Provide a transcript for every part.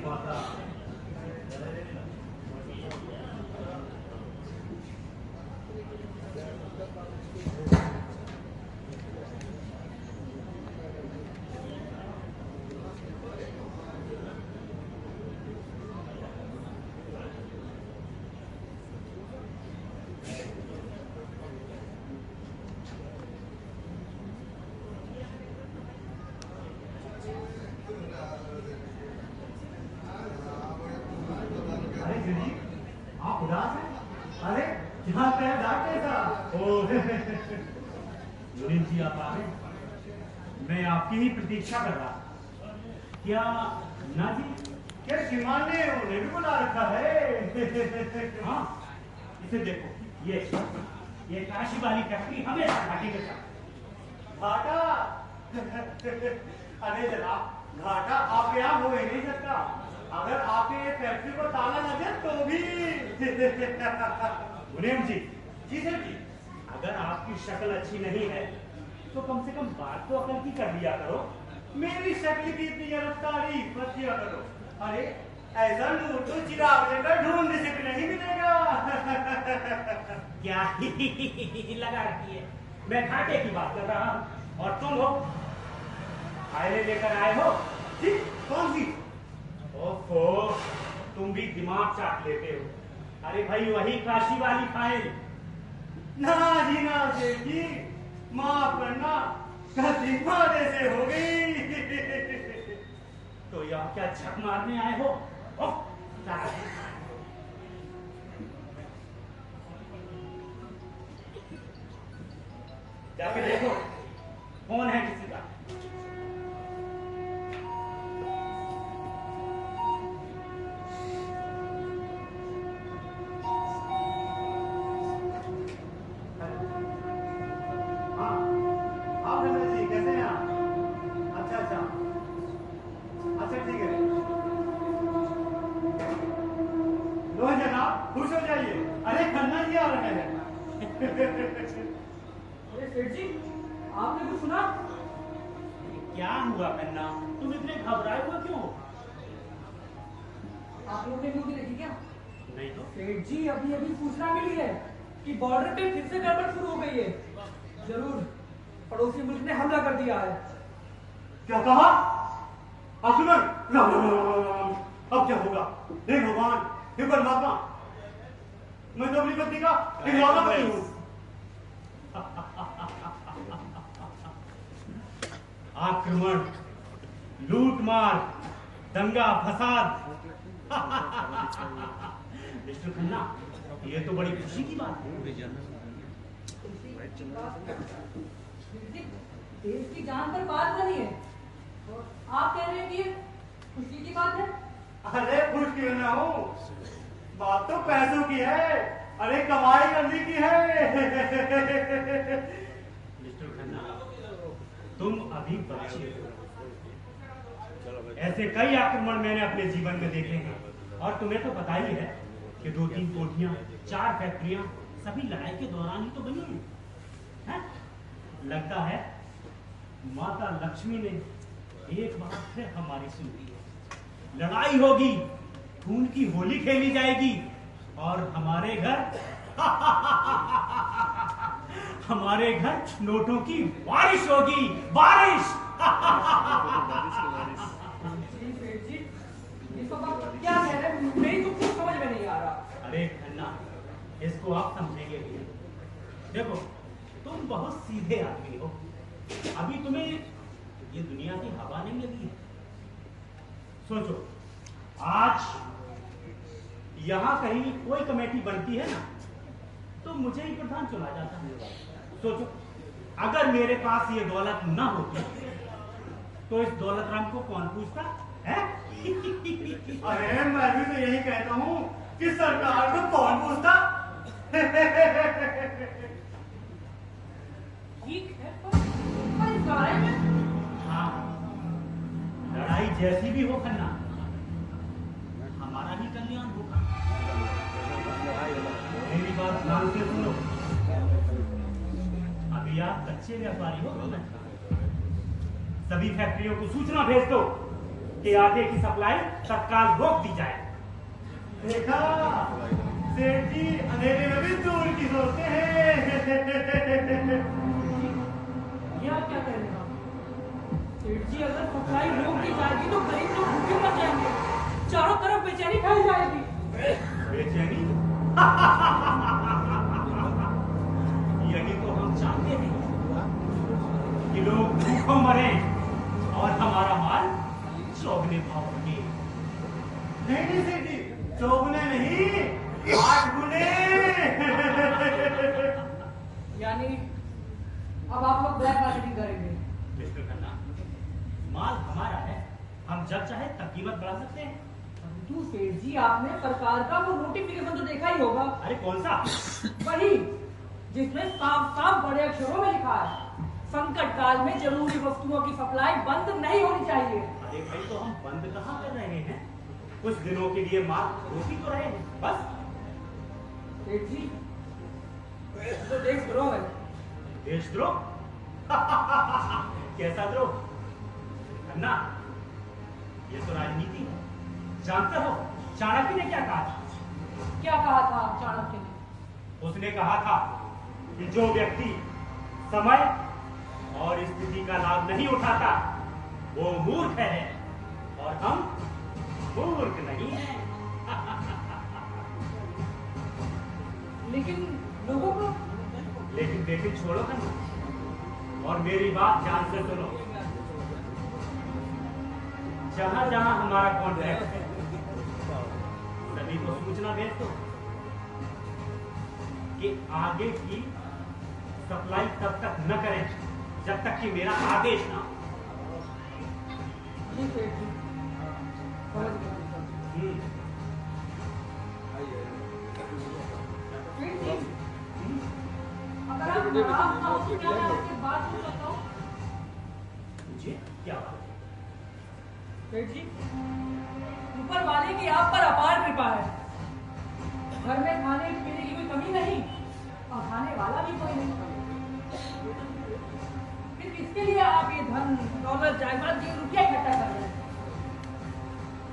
माता। आप उदास हैं? अरे यहाँ पे कैसा? मुनीम जी आप आ गए? मैं आपकी ही प्रतीक्षा कर रहा। क्या ना जी? क्या श्रीमान ने उन्हें भी बुला रखा है? हाँ, इसे देखो, ये काशी वाली फैक्ट्री हमेशा घाटे के साथ। घाटा? अरे जनाब, घाटा आपके यहाँ हो ही नहीं सकता। अगर आपके फैक्ट्री को ताला लगे तो भी। मुनीम जी, जी सर जी, अगर आपकी शक्ल अच्छी नहीं है तो कम से कम बात तो अकल की कर लिया करो। मेरी शक्ल की इतनी रफ्तारी मत किया करो। अरे ऐसा लूट तो चिराग लेकर ढूंढने से भी नहीं मिलेगा। क्या ही लगा रखी है? मैं घाटे की बात कर रहा हूँ और तुम हो फाइलें लेकर आए हो। जी कौन सी? ओहो, तुम भी दिमाग चाट लेते हो। अरे भाई वही काशी वाली फाइल। ना जी ना सेठ जी, माफ करना, गलती मारे से हो गई। तो यह क्या झक मारने आए हो? ओह, जाके देखो कौन है किसी का। खुश हो जाइए। अरे खन्ना जी आ रहे हैं। अरे सेठ जी, आपने कुछ सुना? क्या हुआ खन्ना? तुम इतने घबराए हुए क्यों? आप लोगों ने न्यूज़ देखी क्या? नहीं तो। सेठ जी, अभी अभी सूचना मिली है कि बॉर्डर पे फिर से गड़बड़ शुरू हो गई है। जरूर पड़ोसी मुल्क ने हमला कर दिया है। क्या कहा? असुरन? अब क्या होगा? हे भगवान, हे परमात्मा, मैं तो अपनी पत्नी का इकलौता पति हूँ। आक्रमण, लूटमार, दंगा फसाद। मिस्टर खन्ना, ये तो बड़ी खुशी की बात है। देश की जान पर बात बनी है और आप कह रहे हैं कि खुशी की बात है? अरे खुश क्यों ना हो, बात तो पैसों की है। अरे कमाई करने की है। मिस्टर खन्ना, तुम अभी बच्चे हो। ऐसे कई आक्रमण मैंने अपने जीवन में देखे हैं और तुम्हें तो पता ही है कि 2-3 कोठियां, 4 फैक्ट्रियां सभी लड़ाई के दौरान ही तो बनी हैं। लगता है माता लक्ष्मी ने एक बार फिर हमारी सुन ली है। लड़ाई होगी, खून की होली खेली जाएगी और हमारे घर नोटों की बारिश होगी। बारिश। क्या कह रहे हैं? मेरी तो कुछ समझ में नहीं आ रहा। अरे खन्ना, इसको आप समझेंगे भी। देखो, तुम बहुत सीधे आदमी हो। अभी तुम्हें ये दुनिया की हवा नहीं लगी है। सोचो, आज यहां कहीं कोई कमेटी बनती है ना, तो मुझे ही प्रधान चुना जाता है। सोचो, अगर मेरे पास ये दौलत ना होती तो इस दौलत राम को कौन पूछता है? अरे मैं भी तो यही कहता हूँ कि सरकार को कौन पूछता। ठीक है, पर इस लड़ाई में? हाँ, लड़ाई जैसी भी हो खन्ना, हमारा ही कल्याण होगा। मेरी बात ध्यान से सुनो। अभी आप कच्चे व्यापारी हो, सभी फैक्ट्रियों को सूचना भेज दो कि आगे की सप्लाई तत्काल रोक दी जाए। देखा सेठ जी, अंधेरे में भी दूर की सोचते हैं। ये आप क्या कह रहे हैं? सेठ जी, अगर सप्लाई रोक दी जाएगी तो गरीब लोग भूखे मर जाएंगे, चारों तरफ बेचैनी फैल जाएगी। बेचैनी? यही तो हम चाहते हैं कि लोग भूखों मरे और हमारा माल चौगने भाव बने। नहीं सेठ जी, चौगुने नहीं, 8 गुने। यानी अब आप लोग ब्लैक मार्केटिंग करेंगे? मिस्टर खन्ना, माल हमारा है, हम जब चाहे तब कीमत बढ़ा सकते हैं। परंतु सेठ जी, आपने सरकार का वो नोटिफिकेशन तो देखा ही होगा। अरे कौन सा? वही जिसमें साफ साफ बड़े अक्षरों में लिखा है, संकट काल में जरूरी वस्तुओं की सप्लाई बंद नहीं होनी चाहिए। अरे भाई, तो हम बंद कहाँ कर रहे हैं? कुछ दिनों के लिए माल रोक ही तो रहे हैं, बस। सेठ जी, तो देशद्रोह है। देशद्रोह? कैसा द्रोह? खन्ना, ये तो राजनीति है। जानते हो चाणक्य ने क्या कहा था? क्या कहा था चाणक्य ने? उसने कहा था कि जो व्यक्ति समय और स्थिति का लाभ नहीं उठाता वो मूर्ख है, और हम मूर्ख नहीं हैं। लेकिन लोगों को लेकिन छोड़ो खन्ना, और मेरी बात ध्यान से सुनो। जहां जहां हमारा कॉन्ट्रैक्ट है सभी को सूचना भेज दो कि आगे की सप्लाई तब तक न करें जब तक कि मेरा आदेश ना हो। जी सेठ जी, समझ गया। सेठ जी, अगर आप नाराज ना हो तो क्या मैं आपकी बात सुन सकता हूँ? मुझे क्या बात है? सेठ जी, ऊपर वाले की आप पर अपार कृपा है। घर में खाने पीने की कोई कमी नहीं और खाने वाला भी कोई नहीं। फिर किसके लिए आप ये धन दौलत जायदाद ये रुपया इकट्ठा कर रहे हैं?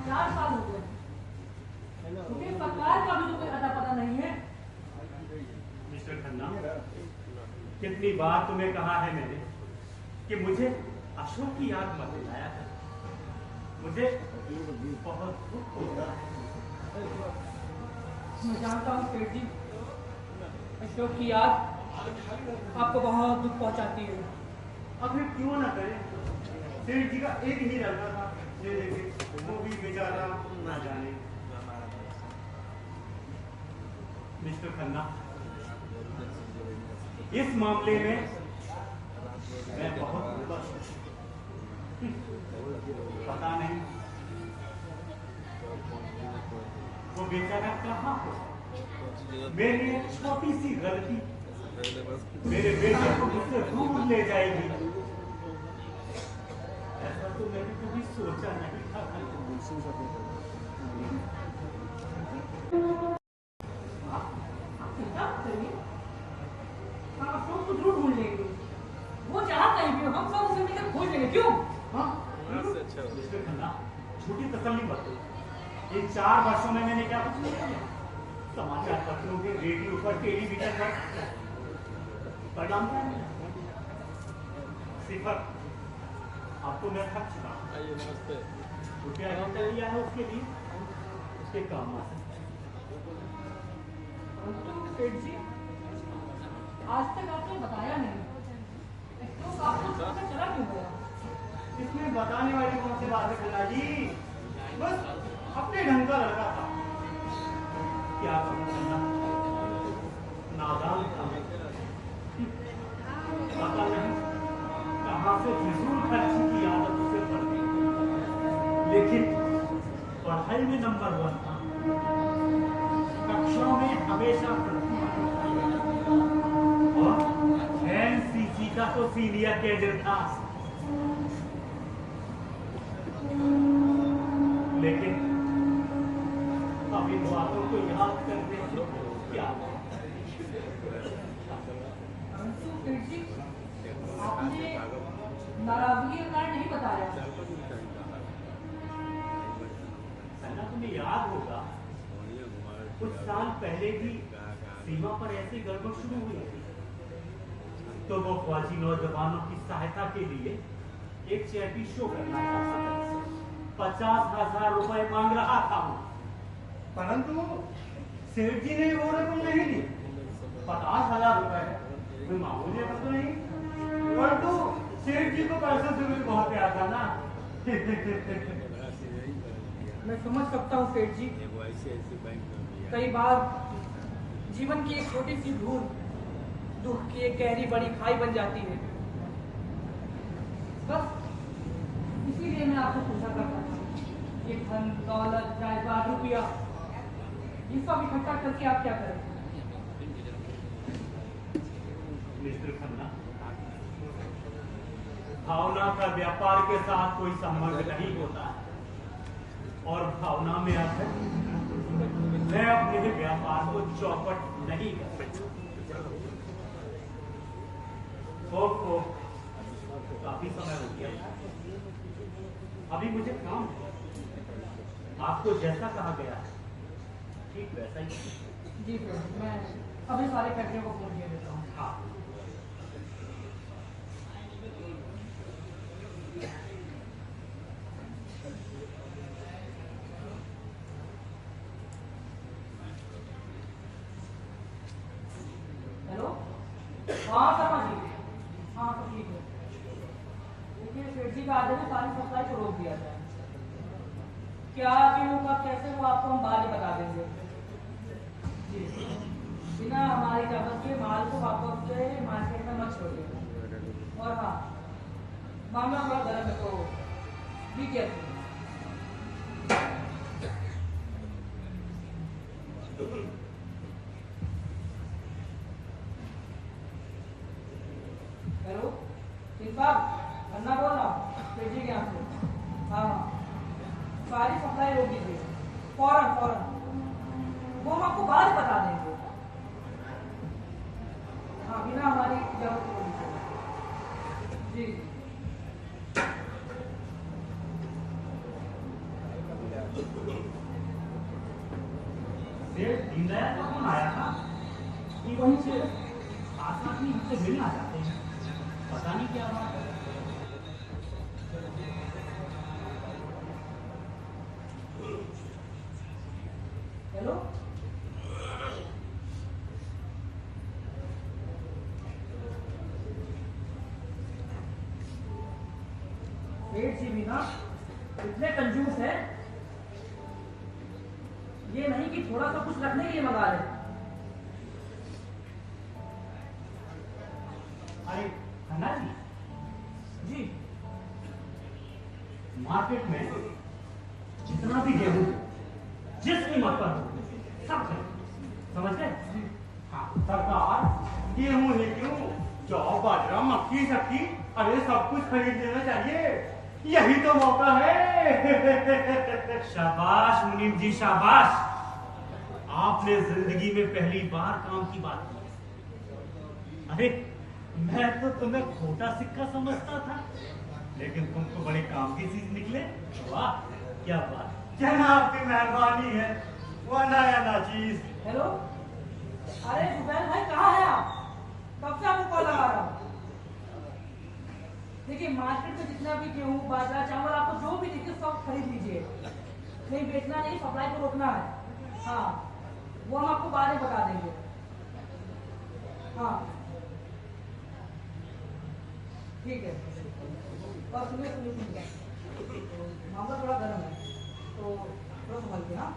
4 साल हो गए, मुझे सरकार का भी तो कोई अता पता नहीं है। मिस्टर खन्ना, कितनी बार तुम्हें कहा है मैंने कि मुझे अशोक की याद मत दिलाया कर। मुझे बहुत दुख होता है। मैं जानता हूँ सेठ जी, अशोक की याद आपको बहुत दुख पहुंचाती है। आखिर क्यों ना करें? सेठ जी का एक ही लड़का था, ये देखे वो भी बेचारा ना जाने। मिस्टर खन्ना, इस मामले में मैं बहुत विवश हूं। पता नहीं वो बेचारा कहाँ हो। मेरी एक छोटी सी गलती मेरे बेटे को मुझसे दूर ले जाएगी। ऐसा तो मैंने कभी सोचा नहीं था। अशोक को जरूर ढूंढ लेंगे, वो जहाँ कहीं भी हो हम सब उसे मिलकर खोज लेंगे। क्यों? मिस्टर खन्ना, झूठी तसल्ली मत दो। इन 4 वर्षों में मैंने क्या कुछ नहीं किया? समाचार पत्रों के, रेडियो पर, टेलीविजन पर परिणाम क्या है? सिफर। अब तो मैं थक चुका हूं। रुपया जो लिया है उसके लिए उसके काम आ सकते परंतु सेठ जी, आज तक आपने बताया नहीं, तो आपको पता चला क्यों गया? इसमें बताने वाली कौन सी बात है खन्ना जी? बस अपने ढंग का लड़का था। क्या करूं? नादान था। पता नहीं कहां से फिजूल खर्ची की आदत उसे पड़ गई, लेकिन पढ़ाई में नंबर 1 था। कक्षाओं में हमेशा और एनसीसी का तो सीनियर कैडर था। लेकिन अब इन बातों को याद करने से क्या? परंतु सेठ जी, आपने नाराजगी का कारण नहीं बताया। कुछ साल पहले भी सीमा पर ऐसी गड़बड़ शुरू हुई थी, तो वो फौजी नौजवानों की सहायता के लिए एक चैरिटी शो करना चाहता था। 50,000 रुपए मांग रहा था वो, परंतु सेठ जी ने वो रकम नहीं दी। 50,000 रुपए कोई मामूली रकम तो नहीं, परंतु सेठ जी को पैसों से भी बहुत प्यार था ना। मैं समझ सकता हूँ सेठ जी, कई बार जीवन की एक छोटी सी भूल दुख की एक गहरी बड़ी खाई बन जाती है। बस इसीलिए मैं आपको पूछा करता था कि धन दौलत जायदाद रुपया ये सब इकट्ठा करके आप क्या करें। मिस्टर खन्ना, भावना का व्यापार के साथ कोई संबंध नहीं होता है, और भावना में आकर मैं अपने व्यापार को चौपट नहीं कर सकता। ओहो, काफी समय हो गया, अभी मुझे काम है। आपको जैसा कहा गया है ठीक वैसा ही। जी सर, मैं अभी सारे फैक्ट्रियों को फोन किया देता हूँ। हाँ, हेलो, हाँ शर्मा जी, हाँ सब ठीक है। देखिए सेठ जी का आदेश है सारी सप्लाई को रोक दिया जाए। क्या क्यों कब कैसे वो आपको हम बाद में बता देंगे। जी, बिना हमारी इजाजत के माल को वापस से मार्केट में मत छोड़िए। और हाँ, मामला थोड़ा गर्म है तो भी केयरफुल। हेलो सिंह साहब, अन्ना बोल रहा हूँ सेठ जी के यहाँ से। हाँ हाँ, सारी सप्लाई रोक दीजिए फौरन फौरन, वो हम आपको बाद में बता देंगे। हाँ, बिना हमारी इजाजत के रोक दीजिए। जी जी। सेठ दीनदयाल का फोन आया था कि वहीं से आस आदमी हमसे मिलने आ जाते हैं, पता नहीं क्या बात है। हेलो, सेठ जी भी ना इतने कंजूस है, ये नहीं कि थोड़ा सा कुछ रखने के लिए मंगा ले। अरे खन्ना जी, जी मार्केट में जितना भी गेहूं जिस कीमत पर हो सब है, समझ गए? हाँ, सरकार, गेहूं ही क्यों, जौ बाजरा मक्की शक्की, अरे सब कुछ खरीद लेना चाहिए, यही तो मौका है। शाबाश मुनीम जी, शाबाश। आपने जिंदगी में पहली बार काम की बात की। अरे मैं तो तुम्हें खोटा सिक्का समझता था, लेकिन तुम तो बड़े काम की चीज निकले। वाह, क्या बात। जनाब की मेहरबानी है, वरना या ना चीज। हेलो, अरे जुबैर भाई कहाँ हैं आप? कब से आपको कॉल लगा रहा हूँ। देखिए मार्केट में जितना भी गेहूँ बाजरा चावल आपको जो भी दिखे सब खरीद लीजिए, नहीं बेचना नहीं, सप्लाई को रोकना है। हाँ, वो हम आपको बाद में बता देंगे। हाँ ठीक है, और सुनिए सुनिए सुनिए, मामला थोड़ा गर्म है तो थोड़ा संभल के। हाँ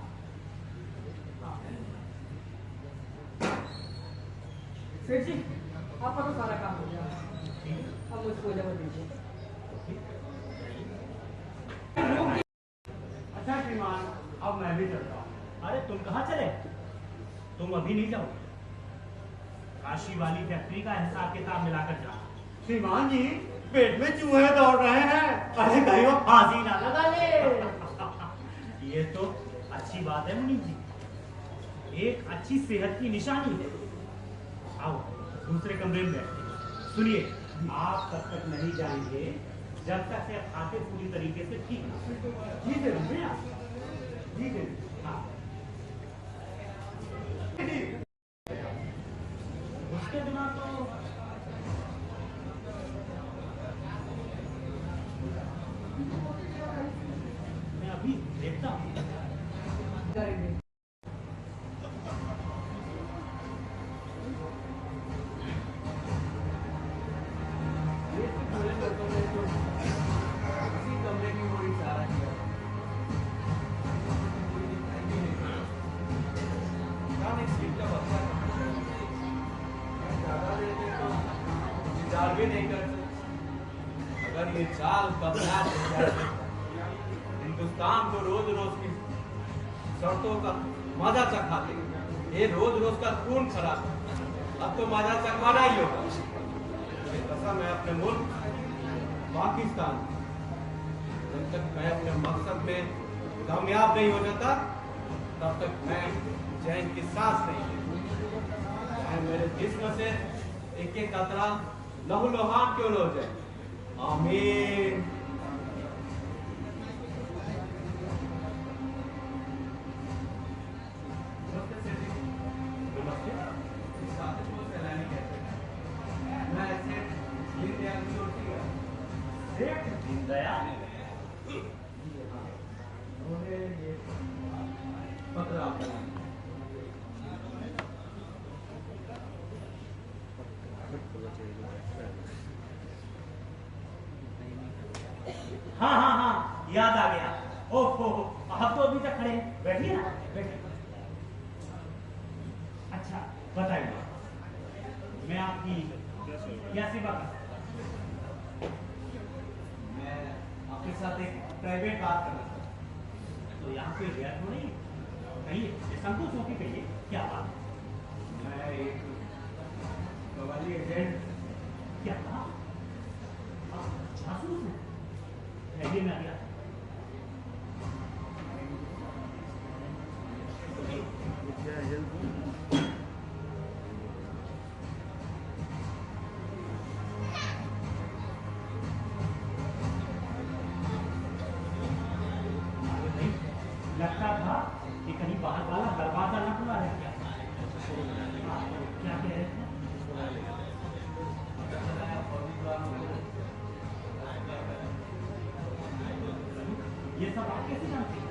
सेठ जी, आपका तो सारा काम हो गया, अब मुझको इजाजत दीजिए। अच्छा श्रीमान, अब मैं भी चलता हूँ। अरे तुम कहाँ चले? तुम अभी नहीं जाओ, काशी वाली फैक्ट्री का हिसाब किताब मिलाकर जाओ। श्रीमान जी, पेट में चूहे दौड़ रहे हैं, अरे कहीं वो फांसी ना लगा ले। ये तो अच्छी बात है मुनीम जी, एक अच्छी सेहत की निशानी है। आओ दूसरे कमरे में बैठे। सुनिए, आप तब तक नहीं जाएंगे जब तक से खाते पूरी तरीके से ठीक ना हो। जी जरूर, जी जरूर। हाँ, उसके बिना तो मैं अभी देखता हूँ। करेंगे। ये तो पूरे लोगों ने तो इसी कमरे की ओर इशारा किया। कोई दिखाई भी नहीं पड़ा। कहाँ एक सीट का बच्चा था। ज्यादा देर तक तो इंतजार भी नहीं कर सकते। अगर ये चाल कामयाब हो जाए, हिंदुस्तान को रोज रोज की शर्तों का मजा चखाते, ये रोज रोज का खून खराब, अब तो मजा चखवाना ही होगा। ये कसम है अपने मुल्क पाकिस्तान, जब तक मैं अपने मकसद में कामयाब नहीं हो जाता, तब तक मैं चैन की सांस नहीं लेता। चाहे मेरे जिस्म से एक एक कतरा लहू लुहान क्यों न हो जाए। आमीन। सेठ दीनदयाल हाँ हाँ हाँ, याद आ गया। ओहो, आप तो अभी तक खड़े हैं। बैठिए ना, बैठिए। अच्छा बताइए, मैं आपकी क्या सेवा कर सकता हूँ? मैं आपके साथ एक प्राइवेट बात करना चाहता हूँ। तो यहाँ कोई गैर तो नहीं है? कहिए, संकोच होकर कहिए, क्या बात है? मैं एक कवाली एजेंट। क्या कहा? आप जासूस हैं? पहले मैं गया। लगता था कि कहीं बाहर वाला दरवाजा न खुला है क्या? क्या कह रहे थे? ये सब आप कैसे जानते हैं?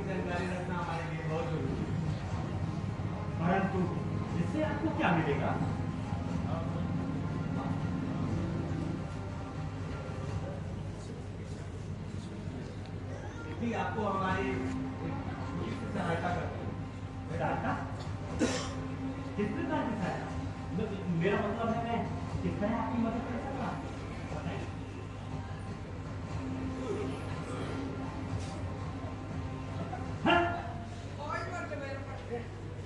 जानकारी रखना हमारे लिए बहुत जरूरी है। परंतु इससे आपको क्या मिलेगा? भी आपको हमारी सहायता करती है। सहायता? किस प्रकार की सहायता? मेरा मतलब है मैं किस तरह आपकी मदद कर सकता हूँ? बताइए। हाँ?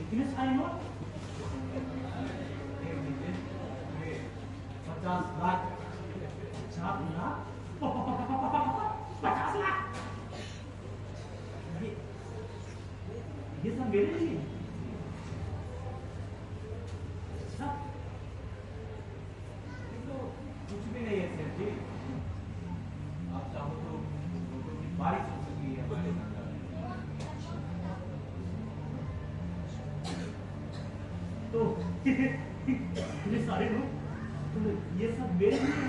इतने सारे नोट? 50 लाख। 50 लाख? 50 लाख? ये सब मेरे लिए? अच्छा, ये तो कुछ भी नहीं है सेठ जी। आप चाहो तो लोगों की बारिश हो सकती है हमारे अंदर। तो इतने सारे लोग, तो ये सब मेरे लिए?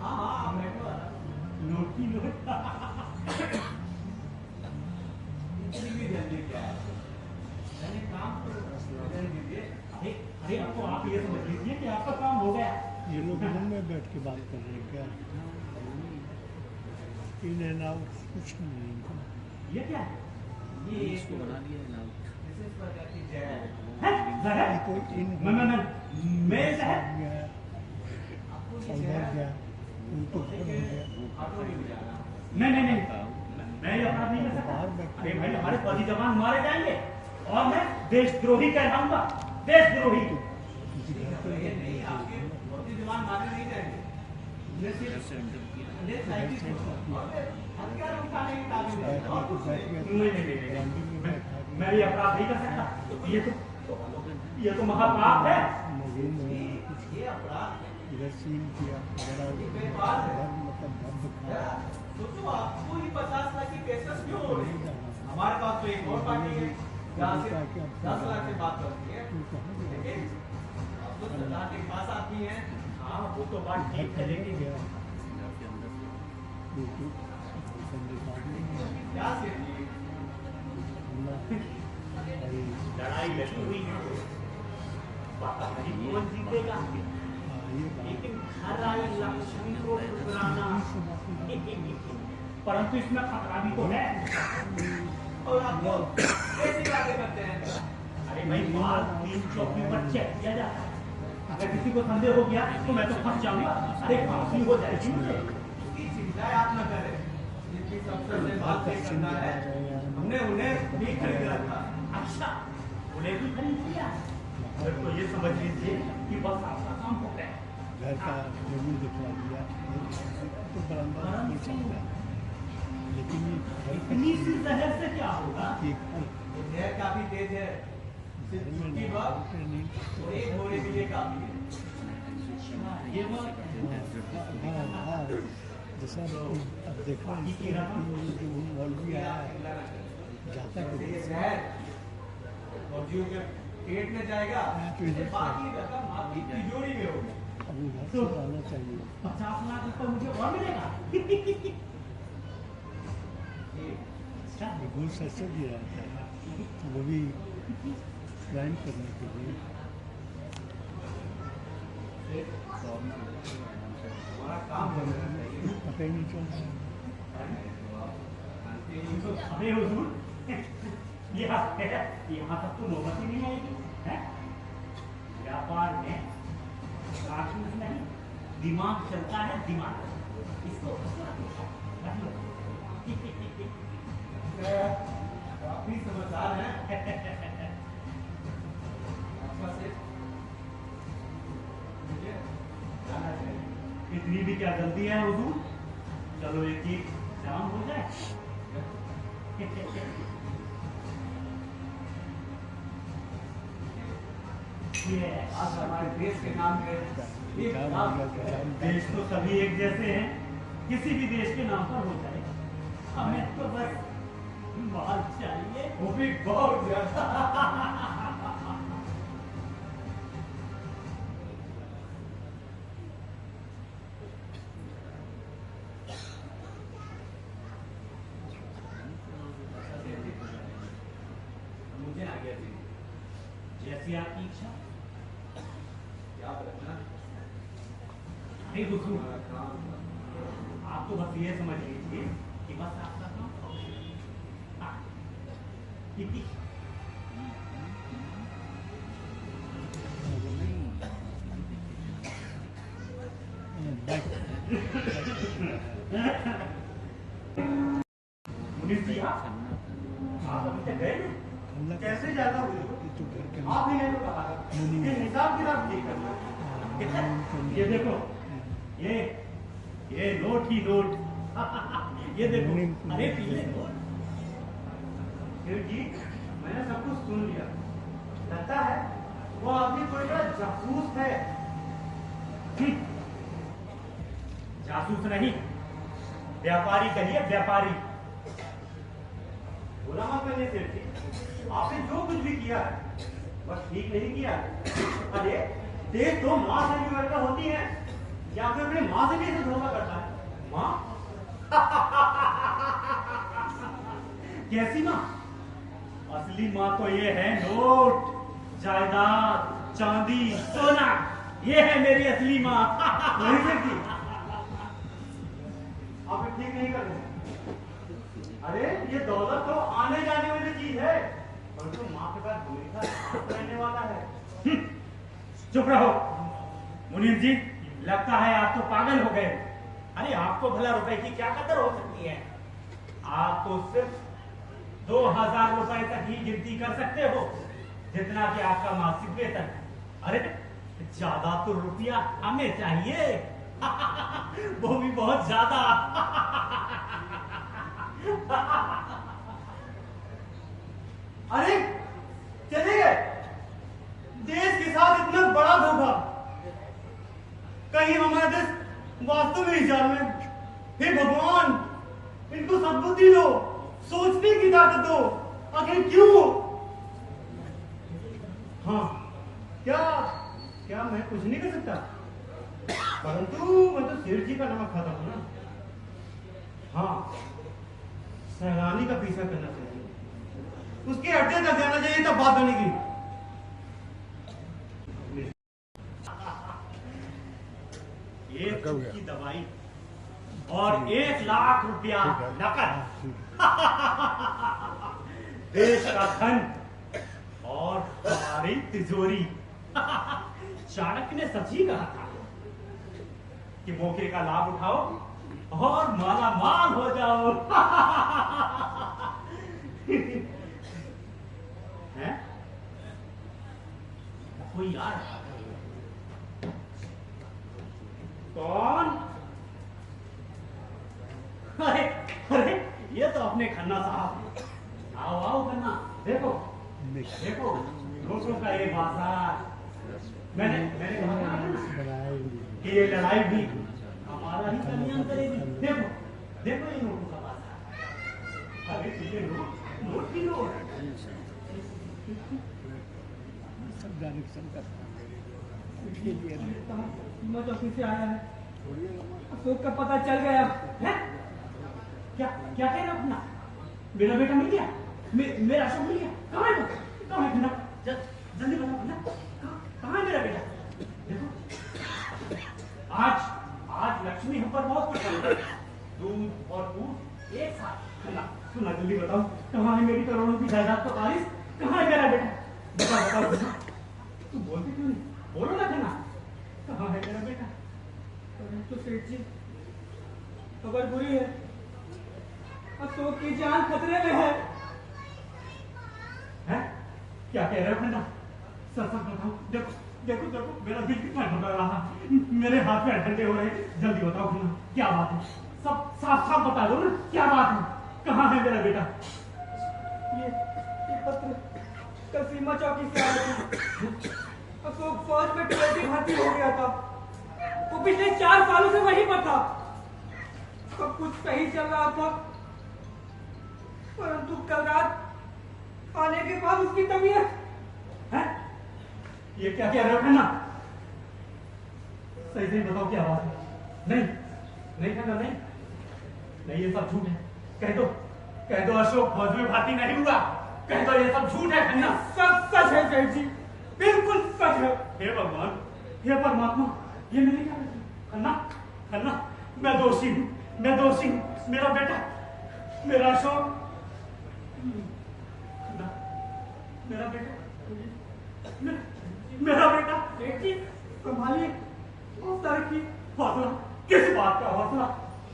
हाँ हाँ, बैठो। नोट की नोट। इतनी भी जल्दी क्या है? मैंने काम तो कर दीजिए। अरे अरे, अब तो आप ये समझ लीजिए कि आपका काम हो गया। ये लोग रूम में बैठ के बात कर रहे हैं क्या? इन एंड आउट कुछ नहीं है इनका। ये क्या है? ये इसको बना दिया है ना। विशेष प्रकार की जय हैं? जहर? ये कोई इन मैं जहर? आपको और ये बैठ जय गया वो तो घर हो गया। ऑटो नहीं मिला। नहीं, मैं ये अपराध नहीं कर बाहर सकता। बैठ अरे भाई, हमारे फौजी जवान मारे जाएंगे और मैं देशद्रोही कहलाऊंगा। देशद्रोही। किसी घर पे ये नहीं, आपके फौजी जवान मारे नहीं जाएंगे। ये सिर्फ ये साइकिल को हथियार उठाने की ताकत है। और कुछ नहीं। नहीं, मैं ये अपराध नहीं कर सकता। ये तो महापाप है। ये अपराध इधर सील किया बेकार है। घर मतलब घर दिखाया। सोचो, आपको ही 50 लाख की पेशकश क्यों हो रही है? और पार्टी है जहाँ से 10 लाख से बात करती है, लेकिन अब तो सरकार के पास आती है। हाँ वो तो बात ठीक है, लेकिन क्या सेठ जी, लड़ाई लगी हुई है, पता नहीं कौन जीतेगा, लेकिन घर आई लक्ष्मी को ठुकराना, परंतु इसमें खतरा भी तो है। और आपको कैसी बातें करते हैं? अरे भाई बाल 3 चौकी पर चेक किया जाता है, अगर किसी को संदेह हो गया तो मैं तो फंस जाऊंगा। अरे फांसी हो जाएगी मुझे। उसकी चिंता आप न करें, जिनकी सबसे से बात नहीं करना है, हमने उन्हें भी खरीद रखा। अच्छा, उन्हें भी खरीद लिया, फिर तो ये समझ लीजिए कि बस आपका काम हो गया। घर का जमीन दिखवा दिया तो बरामदा नहीं चलता, लेकिन ये इतनी सी जहर से क्या होगा? जहर काफी तेज है, सिर्फ चुटकी भर और एक घोड़े के लिए काफी है। ये बात जैसा अब देखा कि जो मौलवी आया है जाता ये है जहर फौजियों के पेट में जाएगा, बाकी रकम आपकी तिजोरी में होगी। अब उधर से जाना चाहिए। 50 लाख रुपए मुझे और मिलेगा। अच्छा, घूस ऐसे भी रहता है, वो भी क्राइम करने के लिए। हमारा काम करना चाहिए। पता ही नहीं चलता। अबे हुजूर, यहाँ तक तो नौबत ही नहीं आएगी, हैं? व्यापार में जासूस नहीं, दिमाग चलता है, दिमाग। इसको रख लो। काफी समझदार हैं। अच्छा से मुझे जाना चाहिए। इतनी भी क्या जल्दी है हुजूर? चलो एक ही शाम हो जाए। ये आज हमारे देश के नाम पे एक देश तो सभी एक जैसे हैं, किसी भी देश के नाम पर हो जाए, हमें तो बस माल चाहिए, वो भी बहुत ज्यादा। मुझे आ गया जी, जैसी आपकी इच्छा। याद रखना नहीं हुजूर, हमारा काम। आप तो बस ये समझ लीजिए कि बस आपका काम हो गया। हाँ। मुनीष जी, आप अभी तक गए नहीं? कैसे ज्यादा हुई? तो घर के आप ही ने तो कहा था कि हिसाब किताब ठीक करना। ये देखो, ये नोट ही नोट। ये देखो, अरे पीले नोट। फिर जी मैंने सब कुछ सुन लिया, लगता है वो आदमी कोई बड़ा जासूस है। जासूस नहीं, व्यापारी कहिए, व्यापारी। बोला मत मैंने सेठ जी, आपने जो कुछ भी किया है बस ठीक नहीं किया। अरे देश तो माँ से भी बेहतर होती है, या फिर अपनी माँ से भी ऐसे धोखा करता है। माँ कैसी माँ? असली माँ तो ये है नोट, जायदाद, चांदी, सोना। ये है मेरी असली माँ। नहीं सेठ जी, आप ये ठीक नहीं कर रहे। अरे ये दौलत तो आने जाने वाली चीज है, परंतु माँ के पास हमेशा साथ रहने वाला है। चुप रहो मुनीर जी, लगता है आप तो पागल हो गए। अरे आपको भला रुपए की क्या कदर हो सकती है? आप तो सिर्फ 2000 रुपए तक ही गिनती कर सकते हो, जितना कि आपका मासिक वेतन है। अरे ज्यादा तो रुपया हमें चाहिए। वो भी बहुत ज्यादा। अरे चले गए, देश के साथ इतना बड़ा धोखा। कहीं हमारा देश वास्तव में इस जाल में। हे भगवान, इनको सद्बुद्धि दो, सोचने की ताकत दो। आखिर क्यों? हाँ, क्या क्या मैं कुछ नहीं कर सकता? परंतु मैं तो सेठ जी का नमक खाता हूं ना। हाँ, सैलानी का पीछा करना चाहिए, उसके अड्डे तक जाना चाहिए, तब बात बनेगी। एक की दवाई और 1 लाख रुपया नकद, देश का धन और हमारी तिजोरी। चाणक्य ने सच ही कहा था कि मौके का लाभ उठाओ और माला माल हो जाओ। हैं? कोई आ रहा है। कौन? अरे अरे, ये तो अपने खन्ना साहब। आओ आओ खन्ना, देखो देखो, लोगों का ये बाजार। मैंने कहा था ना कि ये लड़ाई भी हमारा ही कल्याण करेगी। देखो देखो ये लोगों का बाजार। अरे ये नोट की नोट। सब डायरेक्शन का हिम्मत ऑफिस से आया है, अशोक का पता चल गया है। क्या क्या कह रहे हो अपना? मेरा बेटा मिल गया, मेरा अशोक मिल गया। कहाँ है वो? कहाँ है खन्ना? जल्दी बताओ खन्ना, कहाँ है मेरा बेटा? देखो आज लक्ष्मी हम पर बहुत परेशान है। दूध और दूध एक साथ। खन्ना जल्दी बताओ, कहाँ है मेरी करोड़ों की जायदाद का वारिस? कहाँ है मेरा बेटा? बताओ बताओ खन्ना, तू बोलते क्यों नहीं? बोलो ना खन्ना, कहाँ है मेरा बेटा? तो सेठ जी, खबर बुरी है, अशोक की जान खतरे में है। हैं? क्या कह रहे हो खन्ना? सच सच बताओ। देखो देखो देखो, मेरा दिल कितना घबरा रहा, मेरे हाथ में ठंडे हो रहे। जल्दी बताओ खन्ना, क्या बात है? सब साफ साफ बता दो ना, क्या बात है? कहाँ है मेरा बेटा? ये पत्र कल सीमा चौकी से आया था। अशोक फौज में टीआरटी भर्ती हो गया था, वो पिछले 4 सालों से वहीं पर था। सब कुछ सही चल रहा था, परंतु कल रात आने के बाद उसकी तबीयत। है? ये क्या कह रहे हो खन्ना? सही सही बताओ, क्या बात है? नहीं नहीं खन्ना, नहीं नहीं, ये सब झूठ है। कह दो अशोक फौज में भर्ती नहीं हुआ। कह दो ये सब झूठ है खन्ना। सब सच है सेठ जी, बिल्कुल सच है। हे भगवान, हे परमात्मा, ये मेरी क्या गलती? खन्ना खन्ना, मैं दोषी हूँ, मैं दोषी हूँ। मेरा बेटा, मेरा अशोक, खन्ना, मेरा बेटा, मेरा बेटा। सेठ जी संभालिए, हौसला रखिए। हौसला? किस बात का हौसला?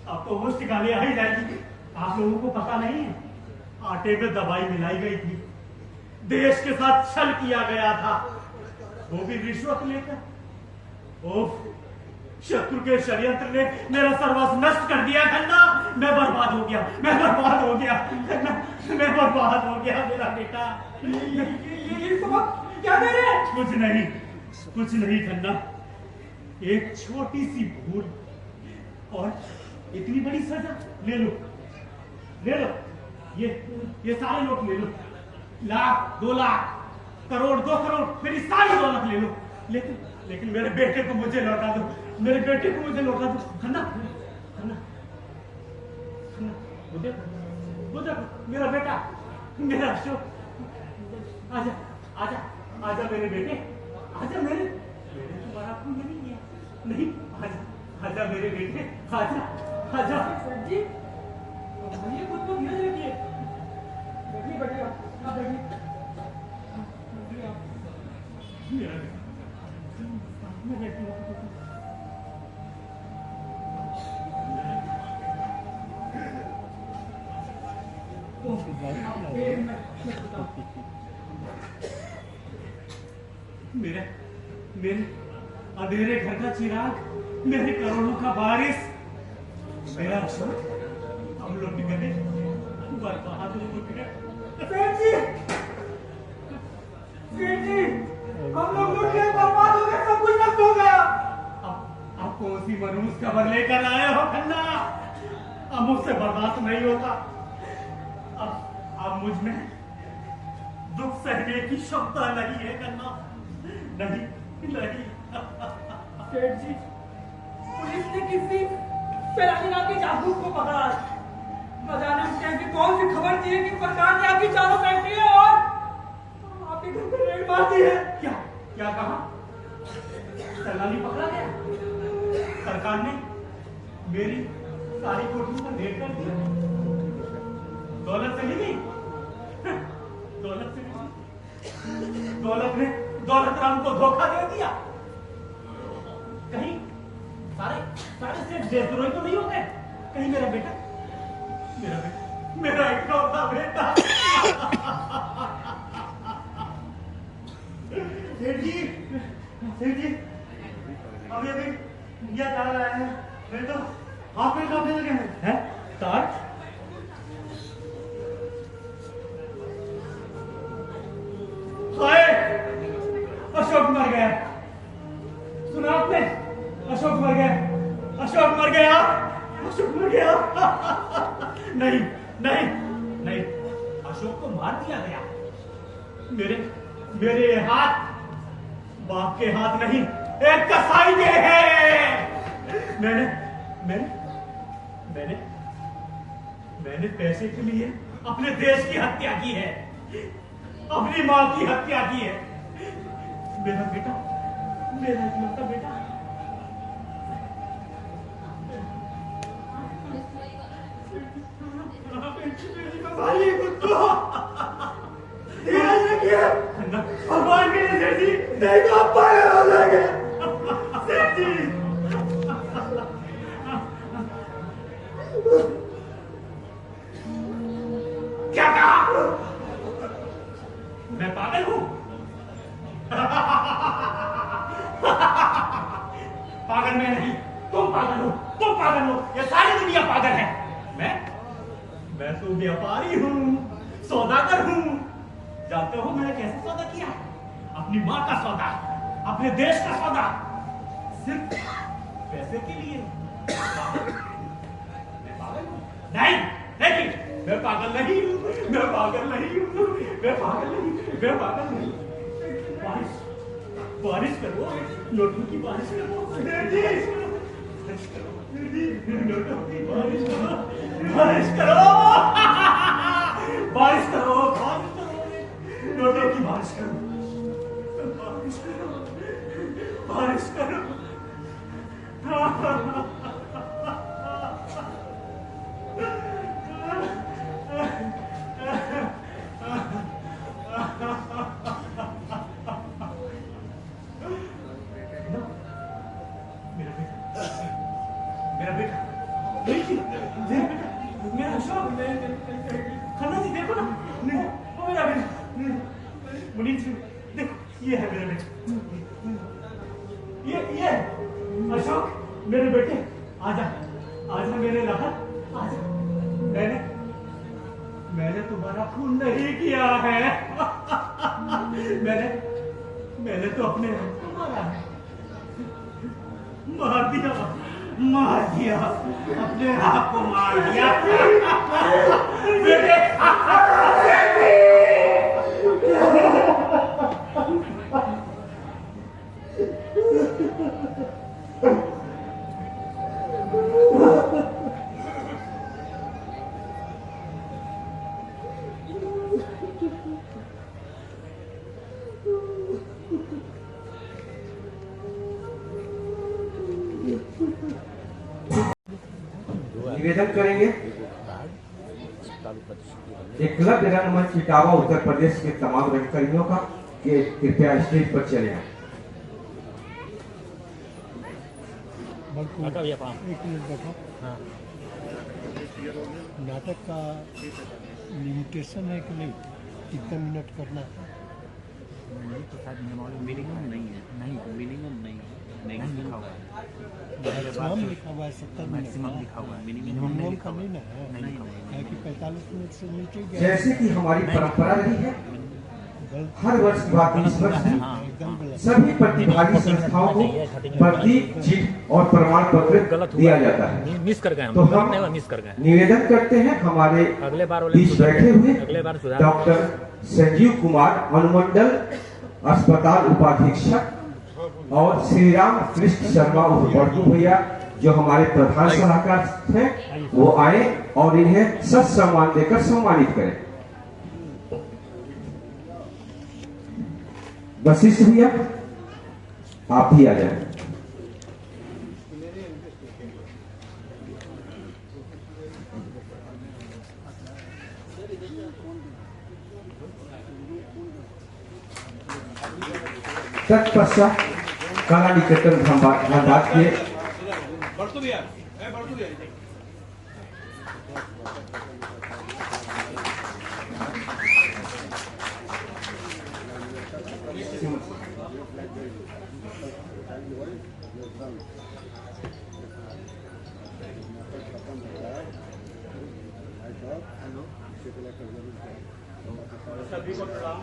अब तो होश ठिकाने आ ही जाएगी। आप लोगों को पता नहीं है, आटे में दवाई मिलाई गई थी, देश के साथ छल किया गया था, वो भी रिश्वत लेकर। ओफ, शत्रु के षड्यंत्र ने मेरा सर्वस्व नष्ट कर दिया खन्ना। मैं बर्बाद हो गया, मैं बर्बाद हो गया खन्ना, मैं बर्बाद हो गया। मेरा बेटा, ये सब क्या दे रहे हैं? कुछ नहीं खन्ना, एक छोटी सी भूल और इतनी बड़ी सजा। ले लो ले लो, ये सारे नोट ले लो। 1 लाख, 2 लाख, करोड़, 2 करोड़, मेरी सारी दौलत ले लो। लेकिन मेरे बेटे को मुझे लौटा दो, मेरे बेटे को मुझे लौटा दो। खन्ना खन्ना खन्ना, वो देखो मेरा बेटा, मेरा अशोक। आजा आजा आजा मेरे बेटे, आजा मेरे तुम्हारा खून नहीं है। नहीं, आजा आजा मेरे बेटे, आजा आजा। सेठ जी संभालिए, खुद को धीरज रखिए। बैठिए बैठिए, आप बैठिए। मेरा बेटा, मैं बेटी हूँ। मेरे अंधेरे घर का चिराग, मेरे करोड़ों का वारिस, मेरा अशोक, हम लोग गए बर्बाद हो गए। सेठ जी, सेठ जी, हम लोग लुट गए, बर्बाद हो गए, सब कुछ नष्ट हो गया। आप कौन सी मरूज खबर लेकर आए हो खन्ना? अब मुझसे बर्दाश्त नहीं होता। अब मुझ में दुख सहने की क्षमता नहीं है कन्ना, नहीं नहीं। सेठ जी, पुलिस ने किसी फैलानीनाथ के जासूस को पकड़ा है। न जाने उस टाइम की कौन सी खबर थी कि सरकार ने आपकी चारों फैक्ट्री है और आपके घर पर रेड मार दी है। क्या क्या कहा? सैलानी पकड़ा गया? सरकार ने मेरी सारी कोठियों पर रेड कर दिया, दौलत चली गई, दौलत चली गई, दौलत ने दौलत राम को धोखा दे दिया। कहीं सारे सारे सेठ देशद्रोही तो नहीं हो गए? कहीं मेरा बेटा मेरा इकलौता बेटा। सेठ जी अभी इंडिया जा रहा है, मेरे तो हाथ में कांपने लगे हैं। तार हाय, अशोक मर गया। सुना आपने? अशोक मर गया, अशोक मर गया, अशोक मर गया। नहीं नहीं नहीं, अशोक को मार दिया गया। मेरे हाथ बाप के हाथ नहीं, एक कसाई के हैं। मैंने पैसे के लिए अपने देश की हत्या की है, अपनी मां की हत्या की है। मेरा बेटा, मेरा इकलौता बेटा। भाई कुत्तो, धीरज रखिए, भगवान के लिए सेठ जी, नहीं तो आप पागल हो जाएंगे सेठ जी। क्या कहा? मैं पागल हूं? पागल मैं नहीं, तुम पागल हो, तुम पागल हो, ये सारी दुनिया पागल है। मैं तो व्यापारी हूं, सौदागर हूं। जानते हो मैंने कैसे सौदा किया? अपनी मां का सौदा, अपने देश का सौदा, सिर्फ पैसे के लिए। मैं पागल हूं? नहीं नहीं, मैं पागल नहीं हूं, मैं पागल नहीं हूं, मैं पागल नहीं, मैं पागल नहीं। बारिश करो, नोटों की बारिश करो, नोटों की बारिश करो, बारिश करो, बारिश करो, बारिश करो, नोटों की बारिश करो, बारिश करो, बारिश करो। मेरा बेटा, मेरा अशोक, खन्ना जी देखो ना, वो मेरा बेटा, मुनीर जी देखो, ये है मेरा बेटा, ये अशोक, मेरे बेटे, आजा आजा मेरे राहत, आजा। मैंने तुम्हारा खून नहीं किया है। मैंने तो अपने आप को मारा है, मार दिया, अपने आप को मार दिया। बेटे, निवेदन करेंगे एकलव्य रंगमंच इटावा उत्तर प्रदेश के तमाम रंगकर्मियों का कि कृपया स्टेज पर चले आए। एक मिनट बैठो। हाँ। नाटक का लिमिटेशन है कि नहीं, कितने मिनट करना है? तो शायद मिनिमम नहीं है, नहीं मिनिमम नहीं है, नहीं लिखा हुआ है, मैक्सिमम लिखा हुआ है 70 मिनट, मैक्सिमम लिखा हुआ है, मिनिमम का नहीं ना है कि 45 मिनट से नीचे गया। जैसे कि हमारी परंपरा रही है, हर वर्ष की बात 20 वर्ष में सभी प्रतिभागी संस्थाओं को प्रतीक चिन्ह और प्रमाण पत्र दिया जाता है। मिस कर गए, तो हम मिस कर गए। निवेदन करते हैं हमारे अगले बार बीच बैठे हुए अगले बार डॉक्टर संजीव कुमार अनुमंडल अस्पताल उपाधीक्षक और श्री राम कृष्ण शर्मा उर्फ बड़कू भैया जो हमारे प्रधान सलाहकार थे वो आए और इन्हें सम्मान देकर सम्मानित करें। वशिष्ठ भैया आप भी आ जाए। तत्पश्चात कला निकेतन धनबाद के बढ़तो भैया, बढ़तो भैया। सभी को प्रणाम।